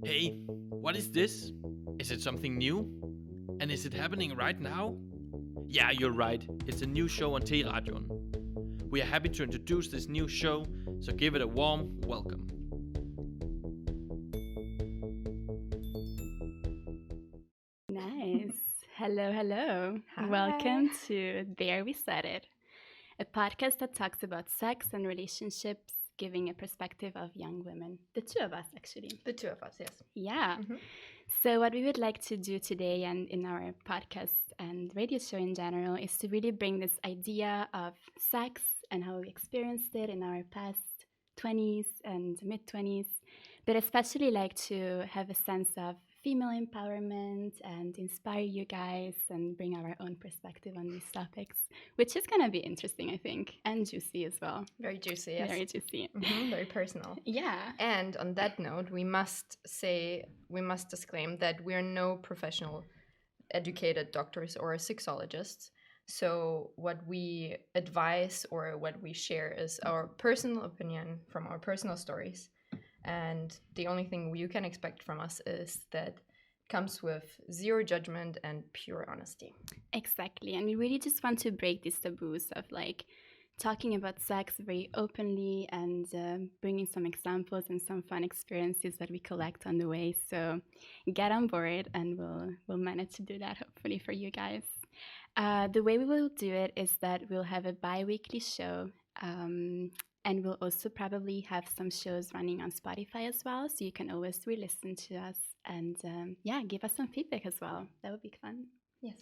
Hey, what is this? Is it something new? And is it happening right now? Yeah, you're right. It's a new show on T-Radioen. We are happy to introduce this new show, so give it a warm welcome. Nice. Hello, hello. Hi. Welcome to There We Said It, a podcast that talks about sex and relationships, giving a perspective of young women. The two of us, actually. The two of us, yes. Yeah. Mhm. So, what we would like to do today and in our podcast and radio show in general is to really bring this idea of sex and how we experienced it in our past 20s and mid 20s, but especially like to have a sense of female empowerment and inspire you guys and bring our own perspective on these topics, which is going to be interesting, I think, and juicy as well. Very juicy, yes. Very juicy. Very personal. Yeah. And on that note, we must disclaim that we're no professional educated doctors or sexologists. So what we advise or what we share is our personal opinion from our personal stories. And the only thing you can expect from us is that it comes with zero judgment and pure honesty. Exactly. And we really just want to break these taboos of like talking about sex very openly and bringing some examples and some fun experiences that we collect on the way. So get on board and we'll manage to do that hopefully for you guys. The way we will do it is that we'll have a bi-weekly show. And we'll also probably have some shows running on Spotify as well. So you can always re-listen to us and give us some feedback as well. That would be fun. Yes.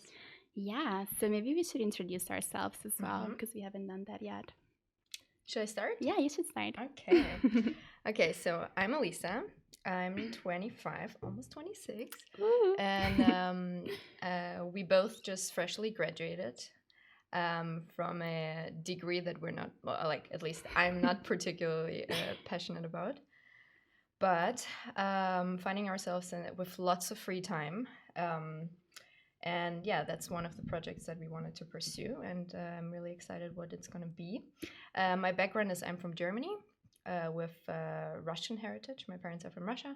Yeah, so maybe we should introduce ourselves as well because we haven't done that yet. Should I start? Yeah, you should start. Okay. Okay, so I'm Alisa. I'm 25, almost 26. Ooh. And we both just freshly graduated from a degree that we're not, well, like, at least I'm not particularly passionate about. But finding ourselves with lots of free time. And yeah, that's one of the projects that we wanted to pursue, and I'm really excited what it's going to be. My background is I'm from Germany with Russian heritage. My parents are from Russia,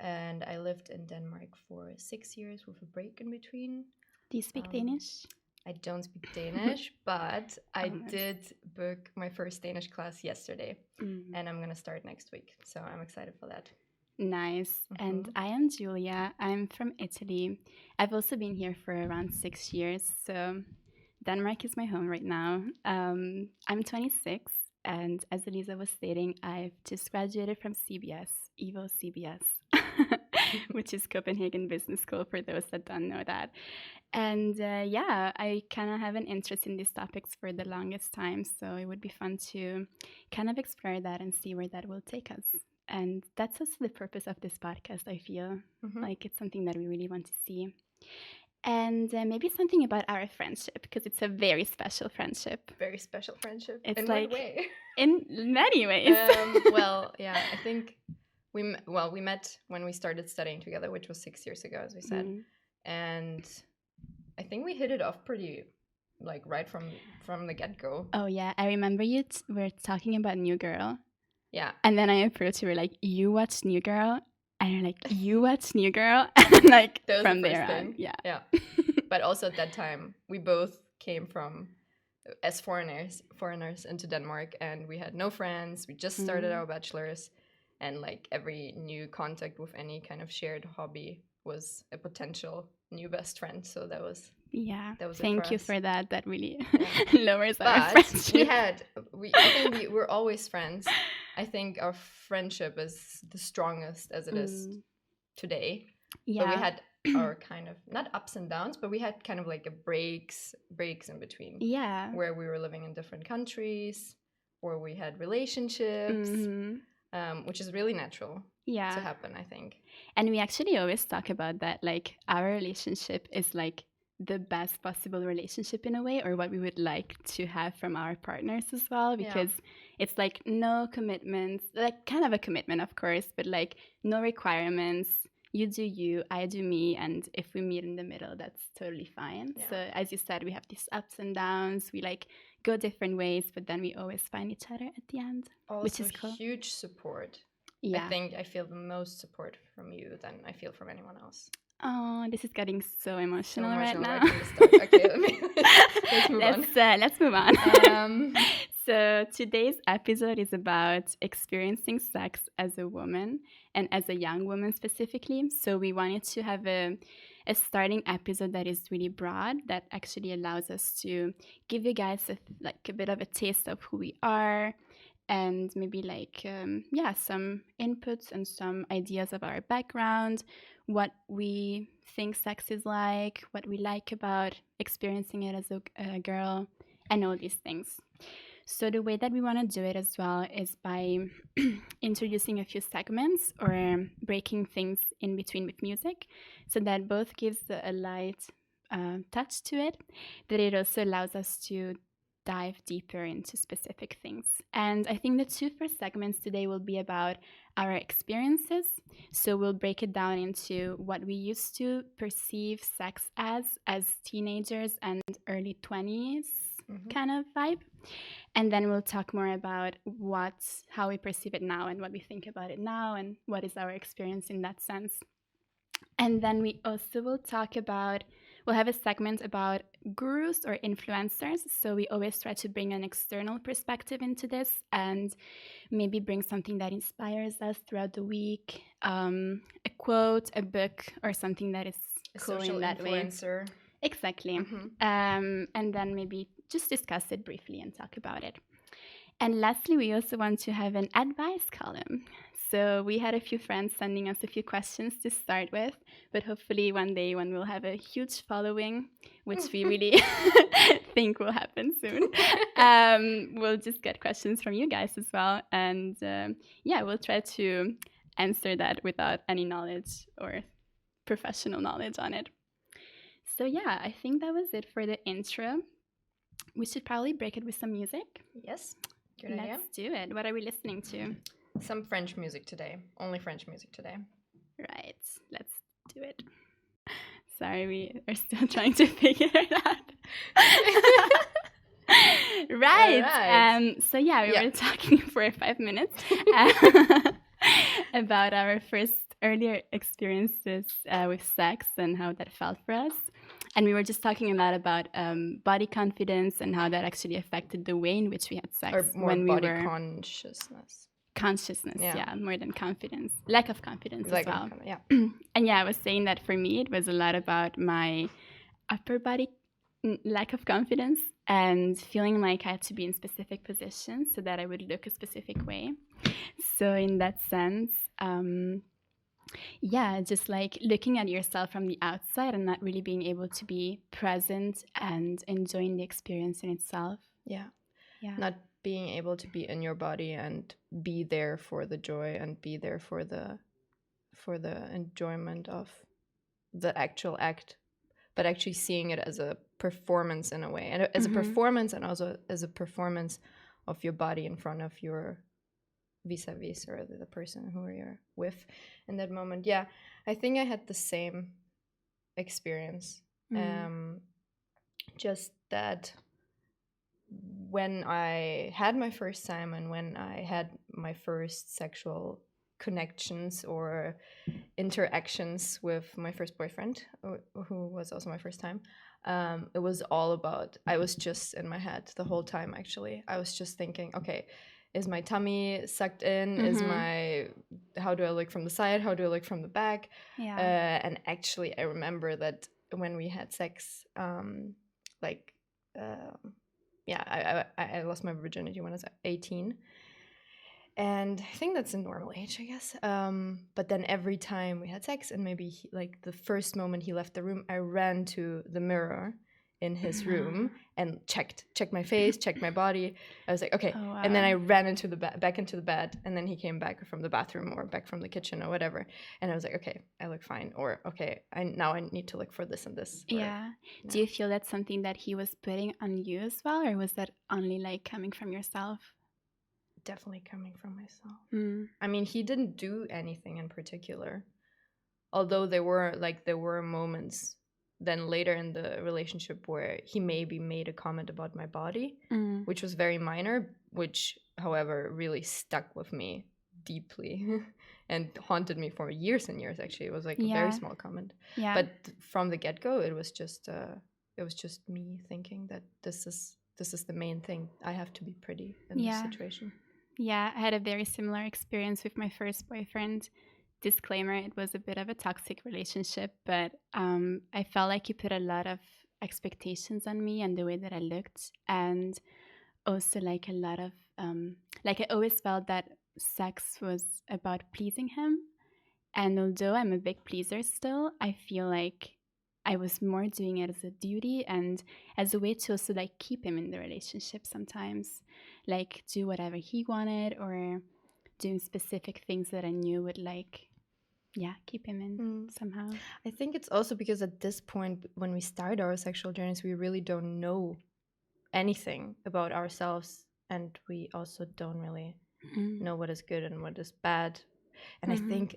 and I lived in Denmark for 6 years with a break in between. Do you speak Danish? I don't speak Danish, but I nice. did book my first Danish class yesterday, and I'm going to start next week. So I'm excited for that. Nice. And I am Giulia. I'm from Italy. I've also been here for around 6 years. So Denmark is my home right now. I'm 26. And as Elisa was stating, I've just graduated from CBS, EVO CBS, which is Copenhagen Business School for those that don't know that. And I kind of have an interest in these topics for the longest time. So it would be fun to kind of explore that and see where that will take us. And that's also the purpose of this podcast, I feel. Like it's something that we really want to see. And maybe something about our friendship, because it's a very special friendship. Very special friendship. It's in like, what way? In many ways. Well, yeah, I think we met when we started studying together, which was 6 years ago, as we said. And I think we hit it off pretty, like, right from the get-go. Oh, yeah. I remember you were talking about New Girl. Yeah. And then I approached you, were like, you watched New Girl? And you're like, you watched New Girl? And like, that was from the there first on. thing. Yeah. Yeah. But also at that time, we both came from, as foreigners into Denmark, and we had no friends. We just started our bachelors, and like every new contact with any kind of shared hobby was a potential new best friend. So that was... Yeah, that was thank you us. for that. That really lowers our But friendship. I think we're always friends. I think our friendship is the strongest as it is today. Yeah. But we had our kind of, not ups and downs, but we had kind of like a breaks in between. Yeah. Where we were living in different countries, or we had relationships, which is really natural to happen, I think. And we actually always talk about that. Like, our relationship is like the best possible relationship in a way, or what we would like to have from our partners as well, because it's like no commitments, like kind of a commitment, of course, but like no requirements. You do you, I do me, and if we meet in the middle, that's totally fine. So as you said, we have these ups and downs. We like go different ways, but then we always find each other at the end, Also, which is cool. Huge support. Yeah. I think I feel the most support from you than I feel from anyone else. Oh, this is getting so emotional, right now. Right from the start. Okay, let's move on. Let's move on. So today's episode is about experiencing sex as a woman and as a young woman specifically. So we wanted to have a starting episode that is really broad, that actually allows us to give you guys a bit of a taste of who we are, and maybe some inputs and some ideas of our background, what we think sex is like, what we like about experiencing it as a girl, and all these things. So the way that we want to do it as well is by introducing a few segments or breaking things in between with music, so that both gives a light touch to it, but it also allows us to dive deeper into specific things. And I think the two first segments today will be about our experiences. So we'll break it down into what we used to perceive sex as teenagers and early 20s kind of vibe. And then we'll talk more about how we perceive it now and what we think about it now and what is our experience in that sense. And then we also will we'll have a segment about gurus or influencers. So we always try to bring an external perspective into this and maybe bring something that inspires us throughout the week, a quote, a book, or something that is cool in that influencer. way. Exactly. And then maybe just discuss it briefly and talk about it. And lastly, we also want to have an advice column. So we had a few friends sending us a few questions to start with, but hopefully one day when we'll have a huge following, which we really think will happen soon, we'll just get questions from you guys as well. And we'll try to answer that without any knowledge or professional knowledge on it. So yeah, I think that was it for the intro. We should probably break it with some music. Yes, good idea. Let's do it. What are we listening to? Some French music today. Only French music today. Right, let's do it. Sorry, we are still trying to figure it out. Right. So we were talking for 5 minutes about our earlier experiences with sex and how that felt for us. And we were just talking a lot about body confidence and how that actually affected the way in which we had sex. Or more when body we were consciousness. More than confidence. Lack of confidence as well. Yeah. And I was saying that for me, it was a lot about my upper body lack of confidence and feeling like I had to be in specific positions so that I would look a specific way. So in that sense, just like looking at yourself from the outside and not really being able to be present and enjoying the experience in itself. Yeah. Not being able to be in your body and be there for the joy and be there for the enjoyment of the actual act, but actually seeing it as a performance in a way, and as a performance, and also as a performance of your body in front of your vis-a-vis or the person who you're with in that moment. Yeah, I think I had the same experience. Just that when I had my first time and when I had my first sexual connections or interactions with my first boyfriend, who was also my first time, it was all about, I was just in my head the whole time. Actually, I was just thinking, okay, is my tummy sucked in? How do I look from the side? How do I look from the back? And actually, I remember that when we had sex, I lost my virginity when I was 18. And I think that's a normal age, I guess. But then every time we had sex, and maybe the first moment he left the room, I ran to the mirror in his room and checked my face, checked my body. I was like, okay. Oh, wow. And then I ran into back into the bed, and then he came back from the bathroom or back from the kitchen or whatever. And I was like, okay, I look fine. Or okay, now I need to look for this and this. Yeah. Do you feel that's something that he was putting on you as well, or was that only coming from yourself? Definitely coming from myself. I mean, he didn't do anything in particular, although there were moments then later in the relationship where he maybe made a comment about my body, which was very minor, which however really stuck with me deeply and haunted me for years and years. Actually, it was like a very small comment. Yeah. But from the get-go, it was just me thinking that this is the main thing. I have to be pretty in this situation. Yeah, I had a very similar experience with my first boyfriend. Disclaimer, it was a bit of a toxic relationship, but I felt like he put a lot of expectations on me and the way that I looked, and also like a lot of like I always felt that sex was about pleasing him. And although I'm a big pleaser still, I feel like I was more doing it as a duty and as a way to also like keep him in the relationship sometimes, like do whatever he wanted or doing specific things that I knew would like keep him in somehow. I think it's also because at this point, when we start our sexual journeys, we really don't know anything about ourselves, and we also don't really know what is good and what is bad. And I think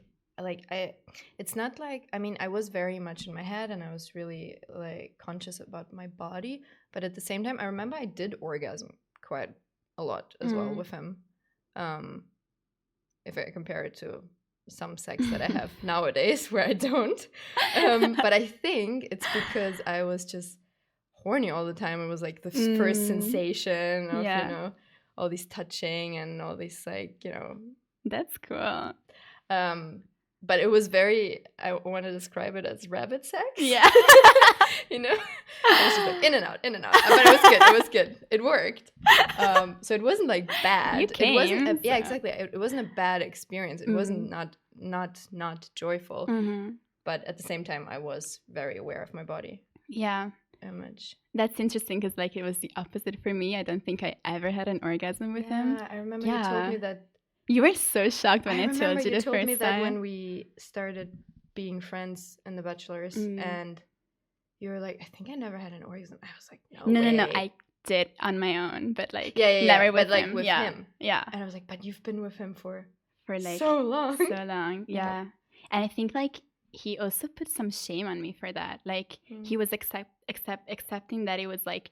it's not like, I mean, I was very much in my head and I was really like conscious about my body, but at the same time, I remember I did orgasm quite a lot as well with him. If I compare it to some sex that I have nowadays where I don't. But I think it's because I was just horny all the time. It was like the first sensation of, you know, all these touching and all these like, you know. That's cool. But it was very, I want to describe it as rabbit sex. Yeah. You know? It was just like in and out. But it was good. It worked. So it wasn't like bad. It wasn't exactly. It wasn't a bad experience. It wasn't not joyful. But at the same time, I was very aware of my body. Yeah. Image. That's interesting because like it was the opposite for me. I don't think I ever had an orgasm with him. I remember you told me that. You were so shocked when I told you the first time. You told me that when we started being friends in The Bachelors, and you were like, I think I never had an orgasm. I was like, no, I did on my own, but like never with him. With him. Yeah. And I was like, but you've been with him for like so long. Yeah. And I think like he also put some shame on me for that. Like he was accepting that it was like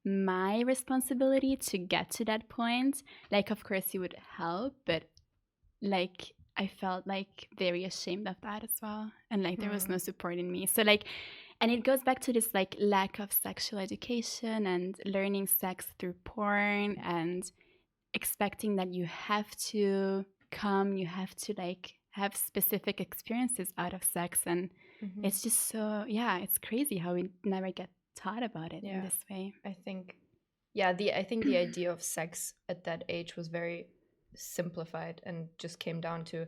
my responsibility to get to that point. Like of course he would help, but like I felt like very ashamed of that as well, and like there was no support in me. So like, and it goes back to this like lack of sexual education and learning sex through porn and expecting that you have to you have to like have specific experiences out of sex, and it's just so it's crazy how we never get taught about it in this way. I think the idea of sex at that age was very simplified and just came down to,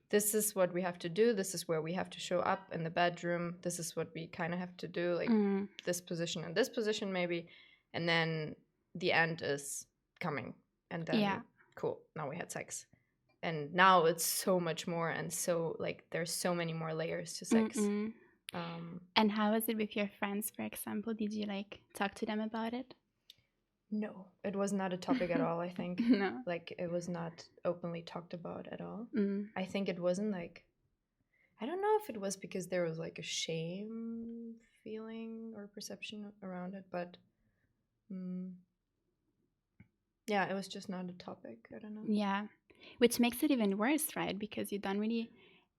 this is what we have to do, this is where we have to show up in the bedroom, this is what we kind of have to do, like this position and this position maybe, and then the end is coming, and then cool, now we had sex. And now it's so much more, and so like there's so many more layers to sex. And how was it with your friends, for example? Did you like talk to them about it? No, it was not a topic at all, I think. No. Like it was not openly talked about at all. I think it wasn't like, I don't know if it was because there was like a shame feeling or perception around it, but it was just not a topic. I don't know. Yeah, which makes it even worse, right? Because you don't really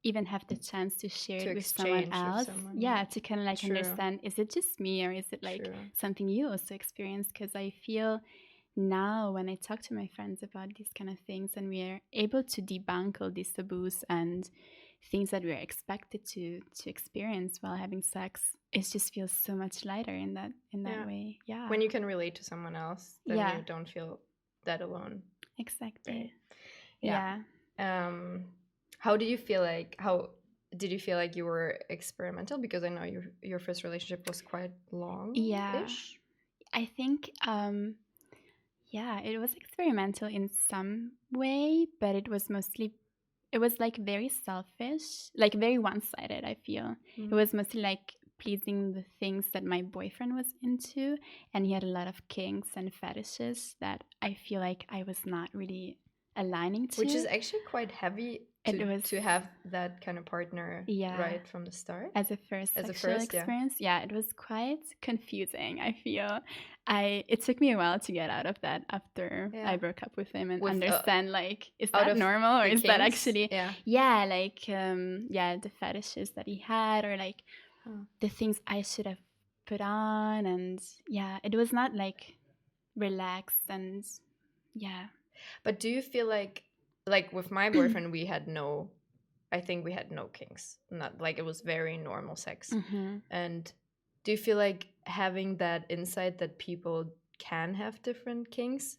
even have the chance to share it with someone else. To kind of like understand, is it just me or is it like something you also experience? Because I feel now when I talk to my friends about these kind of things and we are able to debunk all these taboos and things that we are expected to experience while having sex, it just feels so much lighter in that way. Yeah, when you can relate to someone else, then you don't feel that alone. Exactly. Right? How did you feel like you were experimental? Because I know your first relationship was quite long-ish. Yeah, I think it was experimental in some way, but it was like very selfish, like very one-sided, I feel. It was mostly like pleasing the things that my boyfriend was into, and he had a lot of kinks and fetishes that I feel like I was not really aligning to. Which is actually quite heavy to have that kind of partner right from the start? As a first sexual experience, it was quite confusing, I feel. It took me a while to get out of that after I broke up with him and understand, like, is that normal, or is that actually the fetishes that he had, or like the things I should have put on, and it was not like relaxed, and But do you feel like with my boyfriend we had no kinks, not like, it was very normal sex. And do you feel like having that insight that people can have different kinks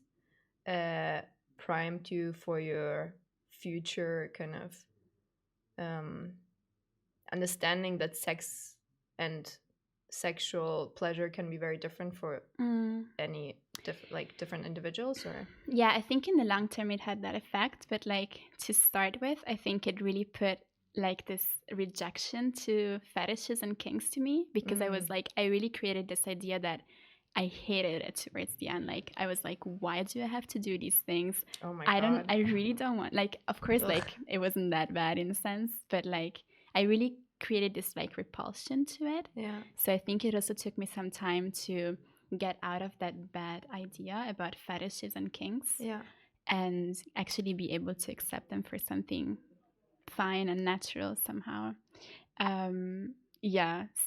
primed you for your future kind of understanding that sex and sexual pleasure can be very different for any different individuals? Or I think in the long term it had that effect, but like to start with, I think it really put like this rejection to fetishes and kinks to me, because I was like, I really created this idea that I hated it towards the end. Like, I was like, why do I have to do these things? Oh my God. I really don't want, like, of course, like, it wasn't that bad in a sense, but like, I really created this like repulsion to it. Yeah. So I think it also took me some time to get out of that bad idea about fetishes and kinks. Yeah. And actually be able to accept them for something fine and natural somehow. So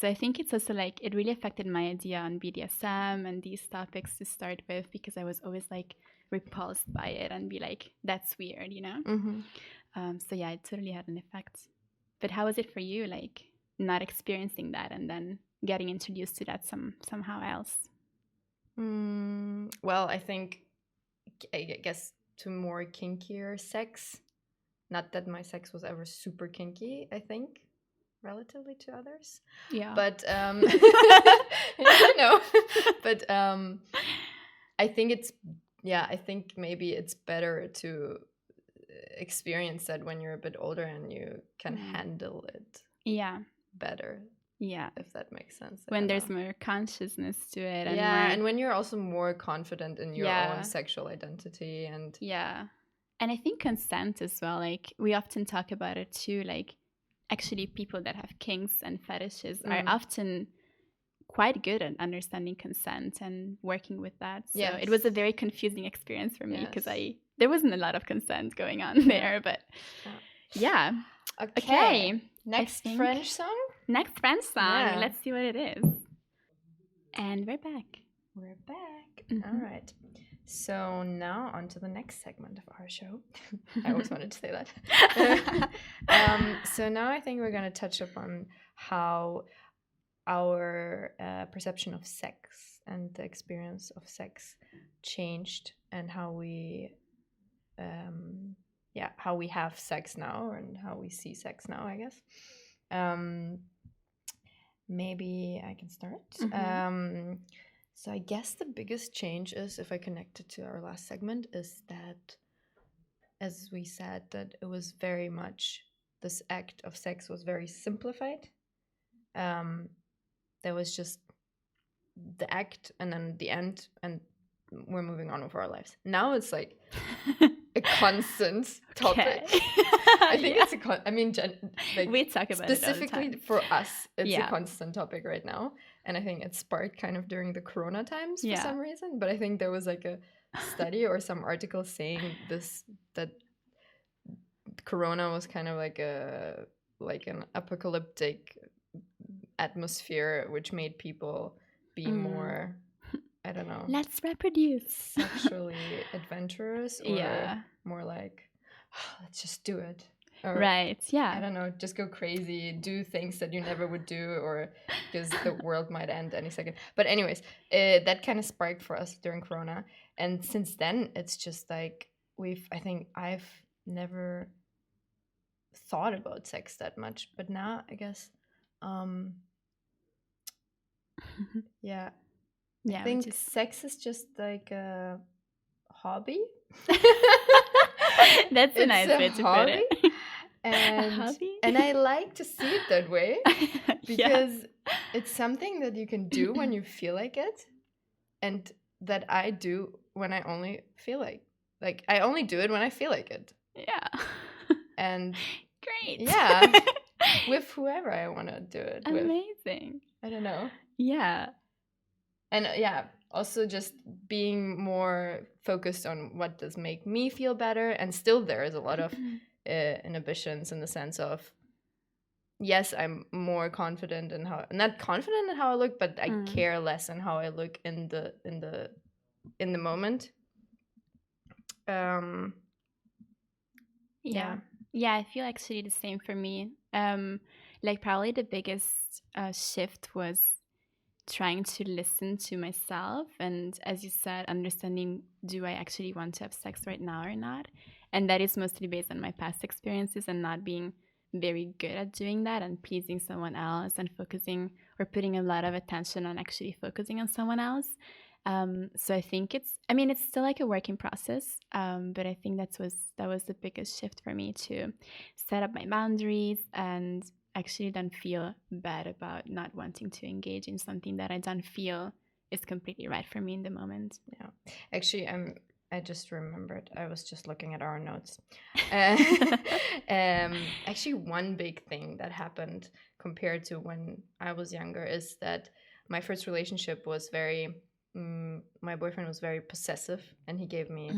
I think it's also like, it really affected my idea on BDSM and these topics to start with, because I was always like repulsed by it and be like, that's weird, you know? So yeah, it totally had an effect. But how was it for you, like not experiencing that and then getting introduced to that somehow else? Well, I guess to more kinkier sex. Not that my sex was ever super kinky, I think, relatively to others. Yeah. But I know. But I think maybe it's better to experience that when you're a bit older and you can handle it better. Yeah. If that makes sense. When there's more consciousness to it. And and when you're also more confident in your own sexual identity. And and I think consent as well. Like, we often talk about it too. Like, actually, people that have kinks and fetishes are often quite good at understanding consent and working with that. So it was a very confusing experience for me, because there wasn't a lot of consent going on there. But Okay. Next French song? Next French song. Yeah. Let's see what it is. And we're back. We're back. All right. So now on to the next segment of our show. I always wanted to say that. So now I think we're going to touch upon how our perception of sex and the experience of sex changed, and how we have sex now, and how we see sex now, I guess. Maybe I can start. So I guess the biggest change is, if I connect it to our last segment, is that, as we said, that it was very much, this act of sex was very simplified. There was just the act and then the end, and we're moving on with our lives. Now it's like a constant topic. I think it's we talk about specifically it for us. It's a constant topic right now, and I think it sparked kind of during the Corona times for some reason. But I think there was like a study or some article saying this, that Corona was kind of like an apocalyptic atmosphere, which made people be more, I don't know, let's reproduce, sexually adventurous, or more like, let's just do it. Or, right, yeah. I don't know, just go crazy, do things that you never would do, or because the world might end any second. But anyways, that kind of sparked for us during Corona. And since then, it's just like, I think I've never thought about sex that much. But now, I guess, I think sex is just like a hobby. That's a nice way to put it. And I like to see it that way, because it's something that you can do when you feel like it, and that I do when I only feel like I only do it when I feel like it. Yeah. And Great. yeah, with whoever I want to do it with. Amazing. I don't know. Yeah. And also just being more focused on what does make me feel better. And still there is a lot of inhibitions in the sense of, yes, I'm more confident in how, not confident in how I look, but I care less in how I look in the moment. Yeah, I feel actually the same for me. Like probably the biggest shift was trying to listen to myself, and as you said, understanding, do I actually want to have sex right now or not? And that is mostly based on my past experiences and not being very good at doing that and pleasing someone else and focusing or putting a lot of attention on actually focusing on someone else. So I think it's still like a working process, but I think that was the biggest shift for me, to set up my boundaries and actually don't feel bad about not wanting to engage in something that I don't feel is completely right for me in the moment. Yeah, actually, I just remembered. I was just looking at our notes. Actually, one big thing that happened compared to when I was younger is that my first relationship was very. My boyfriend was very possessive, and he gave me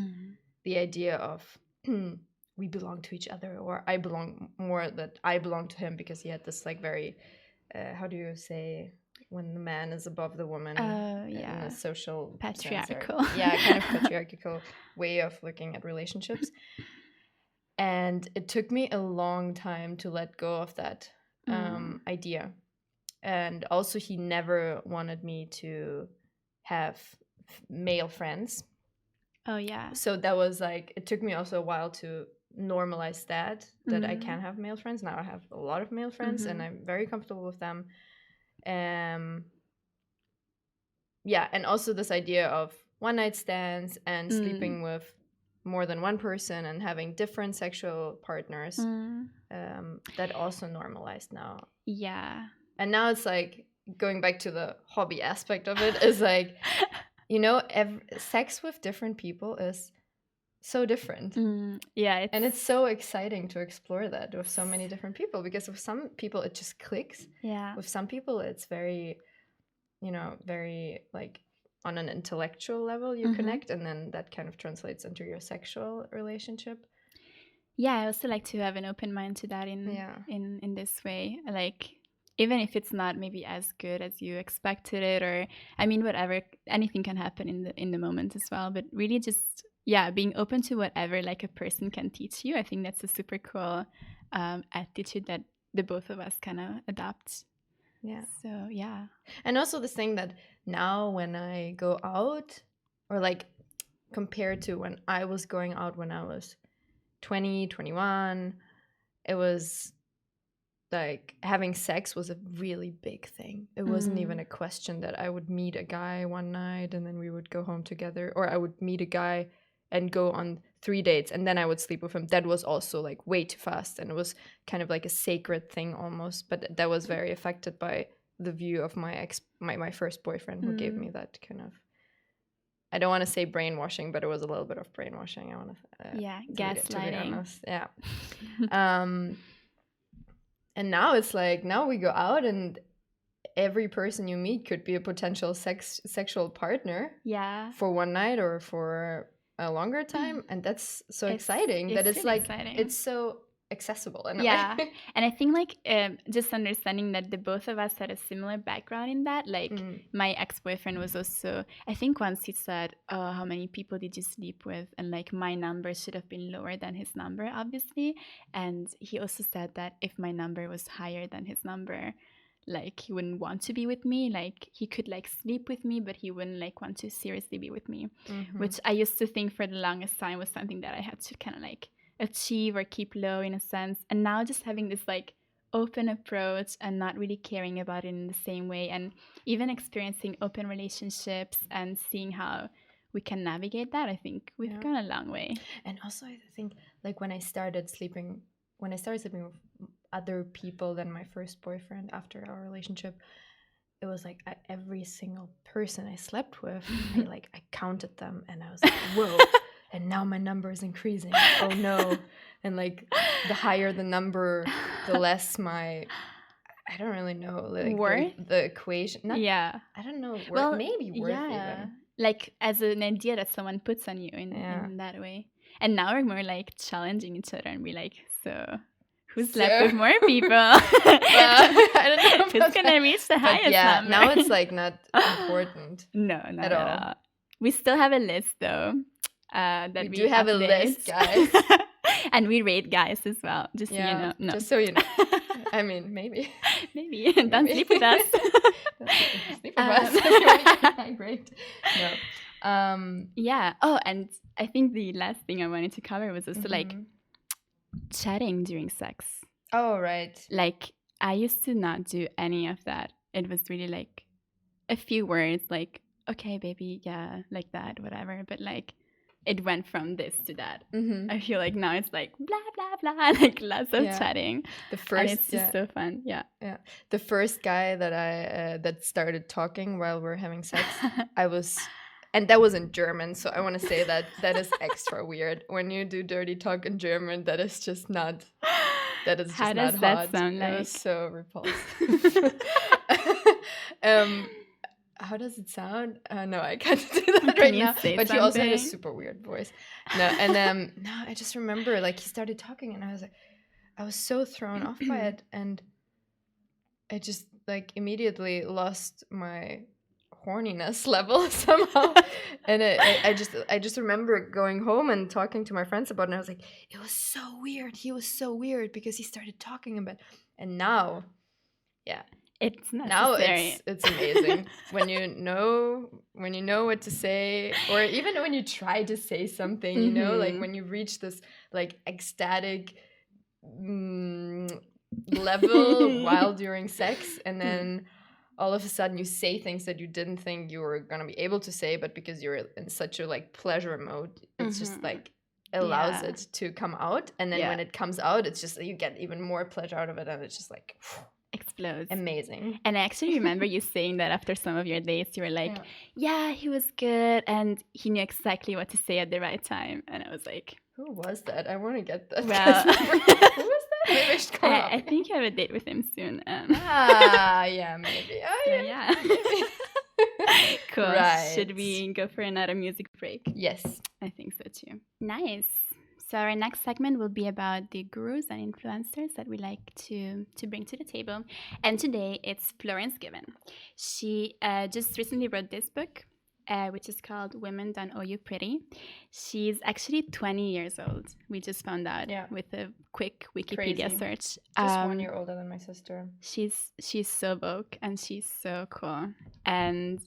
the idea of we belong to each other, or I belong to him, because he had this like very how do you say when the man is above the woman in a social patriarchal sense, kind of patriarchal way of looking at relationships. And it took me a long time to let go of that idea. And also, he never wanted me to have male friends. Oh yeah. So that was like, it took me also a while to normalize that I can have male friends. Now I have a lot of male friends and I'm very comfortable with them. And also this idea of one night stands and sleeping with more than one person and having different sexual partners, that also normalized now. Yeah. And now it's like, going back to the hobby aspect of it, is like, sex with different people is so different. Yeah. And it's so exciting to explore that with so many different people, because with some people it just clicks. Yeah. With some people it's very, very like on an intellectual level you connect, and then that kind of translates into your sexual relationship. Yeah, I also like to have an open mind to that in this way. Like, even if it's not maybe as good as you expected it, or whatever, anything can happen in the moment as well. But really, just being open to whatever like a person can teach you. I think that's a super cool attitude that the both of us kind of adopt. Yeah. So yeah. And also this thing that now when I go out, or like compared to when I was going out when I was 20, 21, it was like having sex was a really big thing. It wasn't even a question that I would meet a guy one night and then we would go home together, or I would meet a guy and go on 3 dates and then I would sleep with him. That was also like way too fast, and it was kind of like a sacred thing almost. But that was very affected by the view of my first boyfriend, who gave me that kind of, I don't want to say brainwashing, but it was a little bit of brainwashing. I want to gaslighting. To be honest. Yeah. And now it's like, now we go out and every person you meet could be a potential sexual partner. Yeah. For one night or for a longer time, and that's so exciting. That it's really like exciting. It's so accessible in a way. And I think like just understanding that the both of us had a similar background in that, like my ex-boyfriend was also, I think once he said, oh, how many people did you sleep with, and like my number should have been lower than his number, obviously. And he also said that if my number was higher than his number, like he wouldn't want to be with me. Like he could like sleep with me, but he wouldn't like want to seriously be with me, which I used to think for the longest time was something that I had to kind of like achieve or keep low in a sense. And now just having this like open approach and not really caring about it in the same way, and even experiencing open relationships and seeing how we can navigate that, I think we've gone a long way. And also I think like when I started sleeping with other people than my first boyfriend after our relationship, it was like every single person I slept with, I counted them, and I was like, whoa. and now my number is increasing. Oh no. And like the higher the number, the less my, I don't really know, like Worth? the equation. Not, Yeah. I don't know. Well, maybe worth yeah. even. Like as an idea that someone puts on you in that way. And now we're more like challenging each other and be like, so who's slept with more people? I don't know. Who's gonna reach the highest number? Now it's like not important. No, not at all. We still have a list though. That we do have update. A list, guys. And we rate guys as well, just so you know. No. Just so you know. I mean, maybe. Maybe. Don't sleep with us. Sleep with us. Great. No. Yeah. Oh, and I think the last thing I wanted to cover was also like chatting during sex. Oh, right. Like I used to not do any of that. It was really like a few words, like, okay, baby, yeah, like that, whatever. But like it went from this to that. I feel like now it's like blah blah blah, like lots of chatting. The first, and it's just so fun. Yeah. The first guy that I that started talking while we're having sex, I was, and that was in German. So I want to say that is extra weird when you do dirty talk in German. That is just not. That is just How not does hot. that sound like? It was so repulsive. How does it sound? No, I can't do that right now. But he also had a super weird voice. No, and no, I just remember like he started talking, and I was so thrown off by it, and I just like immediately lost my horniness level somehow. And I just remember going home and talking to my friends about it, and I was like, it was so weird. He was so weird because he started talking about, and now, yeah. It's necessary. Now it's amazing when you know what to say, or even when you try to say something, you know, like when you reach this like ecstatic level while during sex, and then all of a sudden you say things that you didn't think you were gonna be able to say, but because you're in such a like pleasure mode, it's just like allows it to come out, and then when it comes out, it's just you get even more pleasure out of it, and it's just like explodes. Amazing. And I actually remember you saying that after some of your dates, you were like, yeah, he was good, and he knew exactly what to say at the right time. And I was like, who was that? I want to get that. Well, who was that? Maybe I should call I think you have a date with him soon. Yeah, maybe. Oh, yeah. Maybe. Cool. Right. Should we go for another music break? Yes. I think so too. Nice. So our next segment will be about the gurus and influencers that we like to bring to the table. And today it's Florence Given. She just recently wrote this book, which is called Women Don't Owe You Pretty. She's actually 20 years old. We just found out with a quick Wikipedia search. Just 1 year older than my sister. She's so woke and she's so cool. And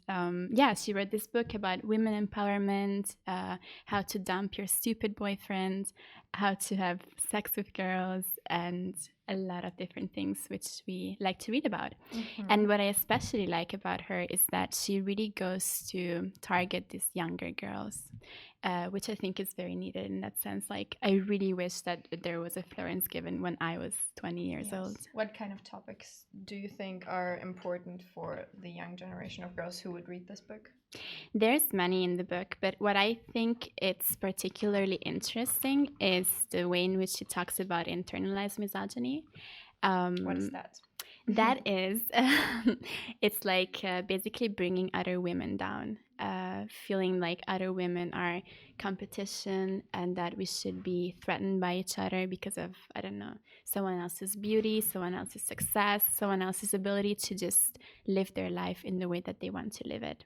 she wrote this book about women empowerment, how to dump your stupid boyfriend, how to have sex with girls, and a lot of different things which we like to read about. And what I especially like about her is that she really goes to target these younger girls, which I think is very needed in that sense. Like, I really wish that there was a Florence Given when I was 20 years old. What kind of topics do you think are important for the young generation of girls who would read this book? There's many in the book, but what I think it's particularly interesting is the way in which she talks about internalized misogyny. What is that? That is, it's like basically bringing other women down, feeling like other women are competition and that we should be threatened by each other because of, I don't know, someone else's beauty, someone else's success, someone else's ability to just live their life in the way that they want to live it.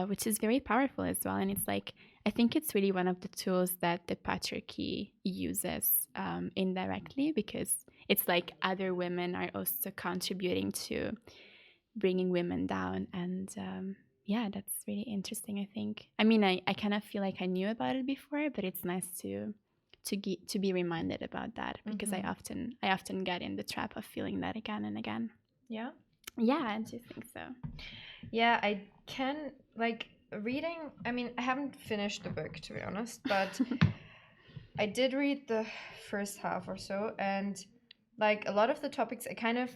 Which is very powerful as well. And it's like, I think it's really one of the tools that the patriarchy uses indirectly, because it's like other women are also contributing to bringing women down. And that's really interesting, I think. I mean, I kind of feel like I knew about it before, but it's nice to be reminded about that, because I often get in the trap of feeling that again and again. Yeah? Yeah, I do think so. Yeah, I can, like, reading, I mean, I haven't finished the book, to be honest, but I did read the first half or so, and, like, a lot of the topics, I kind of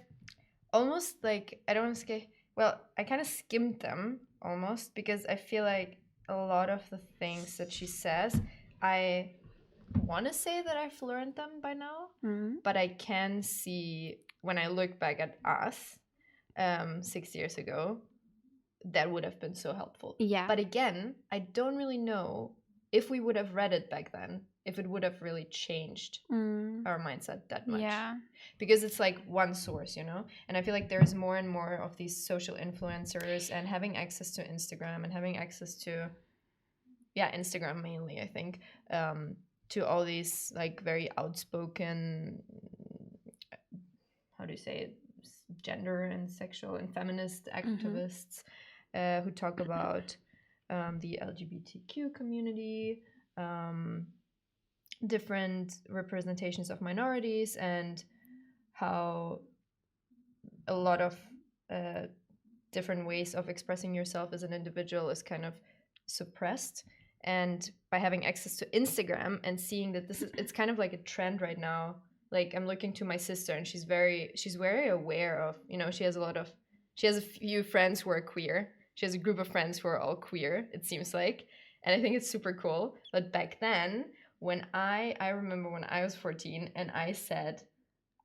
almost, like, I don't want to say, well, I kind of skimmed them, almost, because I feel like a lot of the things that she says, I want to say that I've learned them by now, but I can see when I look back at us 6 years ago, that would have been so helpful. Yeah. But again, I don't really know if we would have read it back then, if it would have really changed our mindset that much. Yeah. Because it's like one source, you know? And I feel like there's more and more of these social influencers, and having access to Instagram and having access to, Instagram mainly, I think, to all these like very outspoken, how do you say it, gender and sexual and feminist activists who talk about the LGBTQ community, different representations of minorities, and how a lot of different ways of expressing yourself as an individual is kind of suppressed. And by having access to Instagram and seeing that it's kind of like a trend right now. Like, I'm looking to my sister, and she's very aware of, you know, she has a few friends who are queer. She has a group of friends who are all queer, it seems like. And I think it's super cool. But back then, when I remember when I was 14 and I said,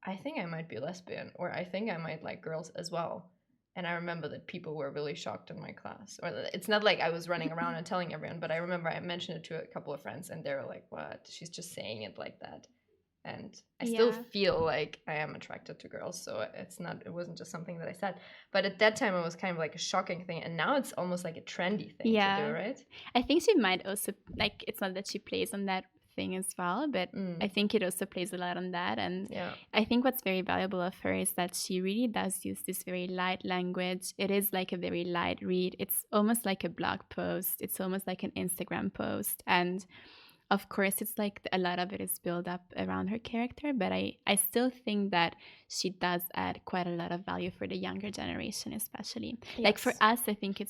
I think I might be lesbian, or I think I might like girls as well. And I remember that people were really shocked in my class. Or it's not like I was running around and telling everyone, but I remember I mentioned it to a couple of friends, and they were like, what? She's just saying it like that. And I still feel like I am attracted to girls, so it wasn't just something that I said. But at that time, it was kind of like a shocking thing, and now it's almost like a trendy thing to do, right? I think she might also, like, it's not that she plays on that thing as well, but I think it also plays a lot on that. And I think what's very valuable of her is that she really does use this very light language. It is like a very light read. It's almost like a blog post. It's almost like an Instagram post. And of course, it's like a lot of it is built up around her character, but I still think that she does add quite a lot of value for the younger generation, especially. Yes. Like for us, I think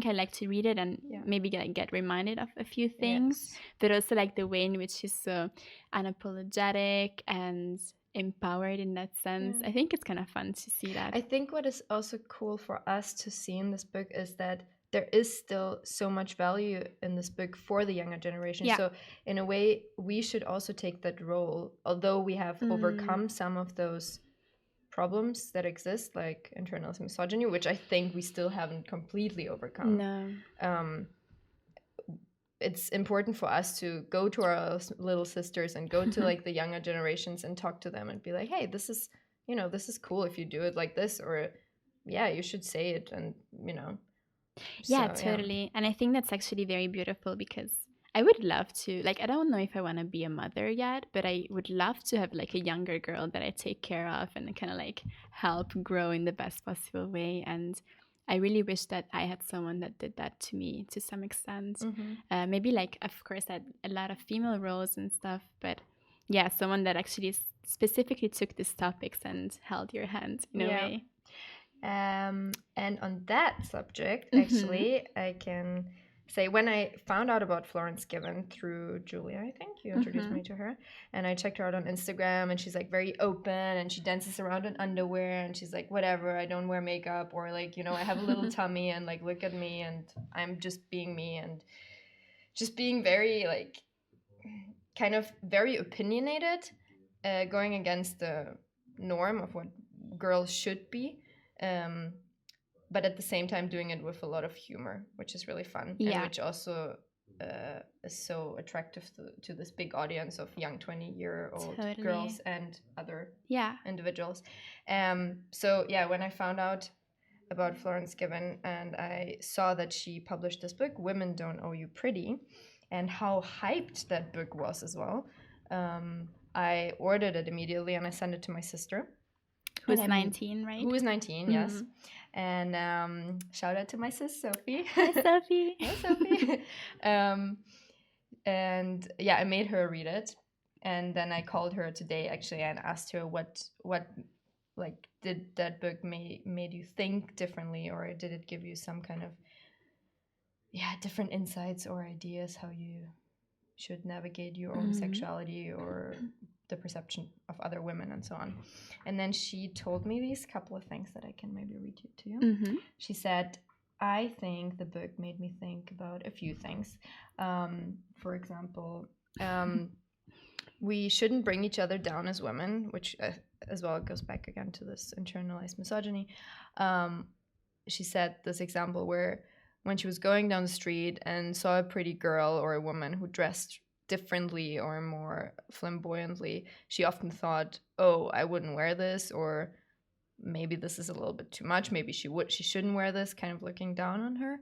I like to read it and maybe get reminded of a few things, but also like the way in which she's so unapologetic and empowered in that sense. I think it's kind of fun to see that. I think what is also cool for us to see in this book is that there is still so much value in this book for the younger generation. So in a way, we should also take that role, although we have overcome some of those problems that exist, like internalized misogyny, which I think we still haven't completely overcome. No. It's important for us to go to our little sisters and go to like the younger generations and talk to them and be like, hey, this is cool if you do it like this, or you should say it, and Yeah, so, totally. And I think that's actually very beautiful, because I would love to, like, I don't know if I want to be a mother yet, but I would love to have like a younger girl that I take care of and kind of like help grow in the best possible way. And I really wish that I had someone that did that to me to some extent. Maybe like, of course, I had a lot of female roles and stuff, but someone that actually specifically took these topics and held your hand in a way. And on that subject, actually, I can say when I found out about Florence Given through Giulia, I think you introduced me to her, and I checked her out on Instagram, and she's like very open, and she dances around in underwear, and she's like, whatever, I don't wear makeup, or like, I have a little tummy, and like, look at me, and I'm just being me, and just being very like kind of very opinionated, going against the norm of what girls should be. But at the same time doing it with a lot of humor, which is really fun, and which also is so attractive to this big audience of young 20-year-old girls and other individuals. So when I found out about Florence Given and I saw that she published this book, Women Don't Owe You Pretty, and how hyped that book was as well, I ordered it immediately and I sent it to my sister. Who's 19, right? Who is 19, yes. And shout out to my sis, Sophie. Hi, Sophie. Hi, Sophie. And I made her read it. And then I called her today, actually, and asked her what like, did that book made you think differently, or did it give you some kind of, different insights or ideas how you should navigate your own sexuality or the perception of other women and so on. And then she told me these couple of things that I can maybe read to you. She said, I think the book made me think about a few things. For example, We shouldn't bring each other down as women, which as well goes back again to this internalized misogyny. She said this example where when she was going down the street and saw a pretty girl or a woman who dressed differently or more flamboyantly, she often thought, oh, I wouldn't wear this, or maybe this is a little bit too much, maybe she shouldn't wear this, kind of looking down on her.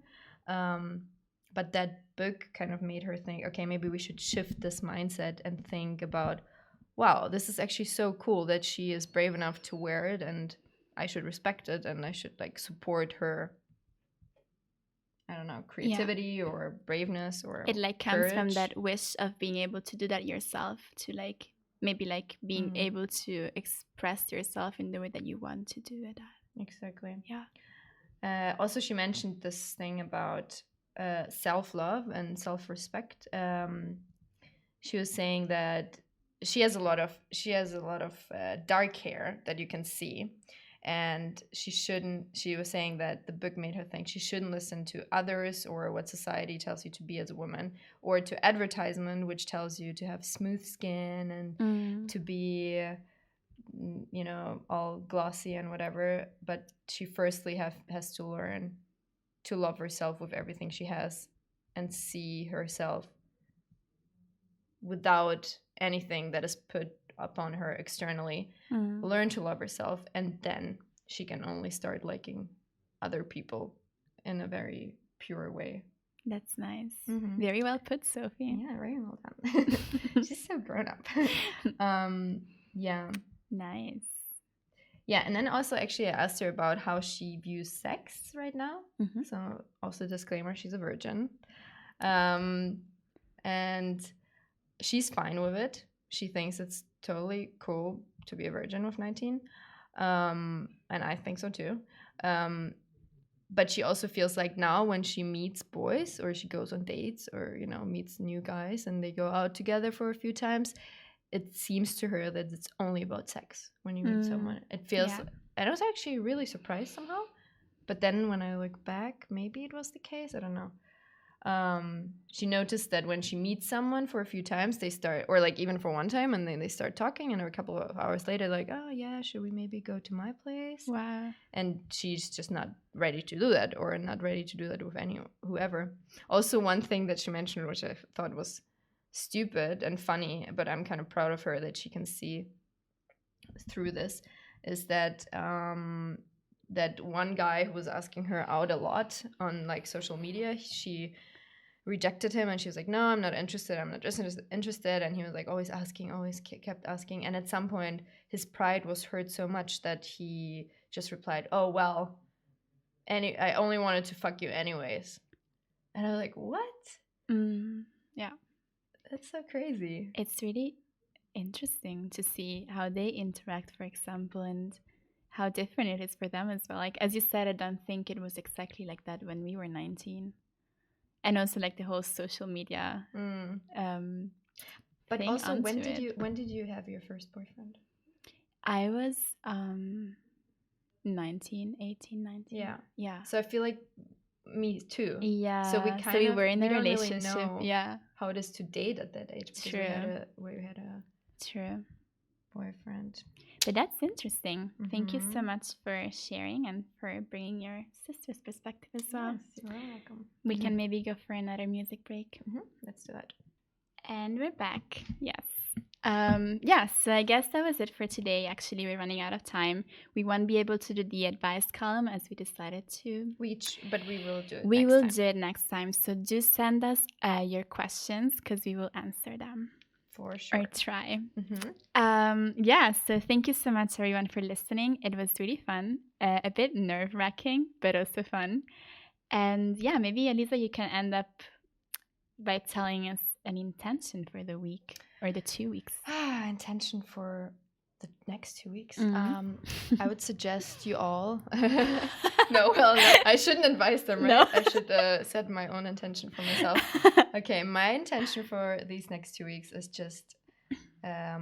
But that book kind of made her think, okay, maybe we should shift this mindset and think about, wow, this is actually so cool that she is brave enough to wear it, and I should respect it, and I should like support her, I don't know, creativity or braveness, or it like comes from courage. that wish of being able to do that yourself, to like maybe like being able to express yourself in the way that you want to do it. Exactly. Yeah. Also, she mentioned this thing about self-love and self-respect. She was saying that she has a lot of dark hair that you can see, and she was saying that the book made her think she shouldn't listen to others or what society tells you to be as a woman, or to advertisement which tells you to have smooth skin and to be all glossy and whatever. But she firstly has to learn to love herself with everything she has and see herself without anything that is put upon her externally. Learn to love herself, and then she can only start liking other people in a very pure way. That's nice. Very well put, Sophie. Yeah, very well done. She's so grown up. Yeah. Nice. Yeah, and then also actually I asked her about how she views sex right now. So also disclaimer, she's a virgin. And she's fine with it. She thinks it's totally cool to be a virgin with 19. And I think so too. But she also feels like now when she meets boys, or she goes on dates, or meets new guys and they go out together for a few times, it seems to her that it's only about sex when you meet someone. It feels, and I was actually really surprised somehow. But then when I look back, maybe it was the case. I don't know. She noticed that when she meets someone for a few times, they start, or like even for one time, and then they start talking, and a couple of hours later, like, oh yeah, should we maybe go to my place? Wow. And she's just not ready to do that, or not ready to do that with whoever. Also, one thing that she mentioned, which I thought was stupid and funny, but I'm kind of proud of her that she can see through this, is that that one guy who was asking her out a lot on like social media, she rejected him, and she was like, no, I'm not interested, I'm not just interested. And he was like always asking, always kept asking, and at some point his pride was hurt so much that he just replied, oh well, I only wanted to fuck you anyways. And I was like, what? Yeah, that's so crazy. It's really interesting to see how they interact, for example, and how different it is for them as well. Like, as you said, I don't think it was exactly like that when we were 19. And also like the whole social media but thing. Also, when did you have your first boyfriend? I was 18, 19. Yeah. So I feel like me too. Yeah. So we were in a Really relationship. know how it is to date at that age. True. We had a True boyfriend. But that's interesting. Thank you so much for sharing and for bringing your sister's perspective as well. Yes, you're welcome. We can maybe go for another music break. Let's do that. And we're back. Yes. So I guess that was it for today. Actually, we're running out of time. We won't be able to do the advice column as we decided to. But we will do it We will do it next time. So do send us your questions because we will answer them. For sure. Or try. So thank you so much, everyone, for listening. It was really fun. A bit nerve-wracking, but also fun. And yeah, maybe, Alisa, you can end up by telling us an intention for the week or the 2 weeks. Intention for the next 2 weeks. I would suggest you all. No, I shouldn't advise them, right? No. I should set my own intention for myself. Okay, my intention for these next 2 weeks is just have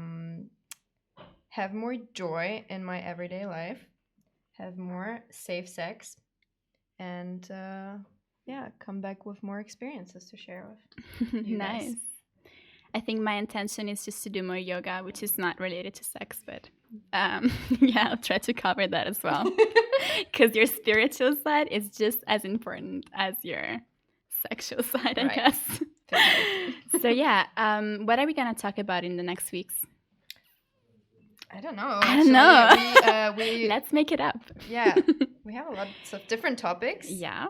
more joy in my everyday life, have more safe sex, and come back with more experiences to share with you nice. guys. I think my intention is just to do more yoga, which is not related to sex, but yeah, I'll try to cover that as well. Because your spiritual side is just as important as your sexual side, I guess. So yeah, what are we going to talk about in the next weeks? I don't know. I don't know. We Let's make it up. Yeah, we have lots of different topics. Yeah.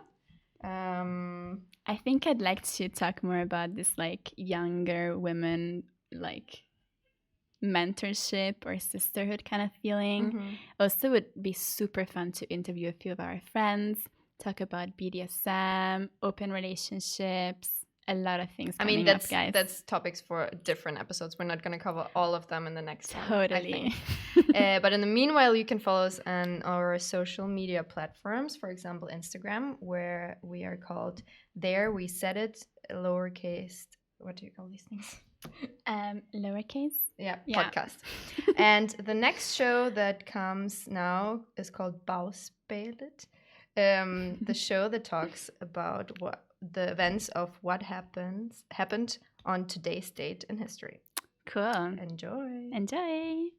I think I'd like to talk more about this like younger women like mentorship or sisterhood kind of feeling. Also would be super fun to interview a few of our friends, talk about BDSM, open relationships, a lot of things coming up, guys. That's topics for different episodes. We're not going to cover all of them in the next one. Totally. But in the meanwhile, you can follow us on our social media platforms, for example, Instagram, where we are called There We Said It, lowercase. What do you call these things? Lowercase? Yeah, podcast. And the next show that comes now is called Bauspelet, the show that talks about what the events of what happened on today's date in history. Cool. Enjoy. Enjoy.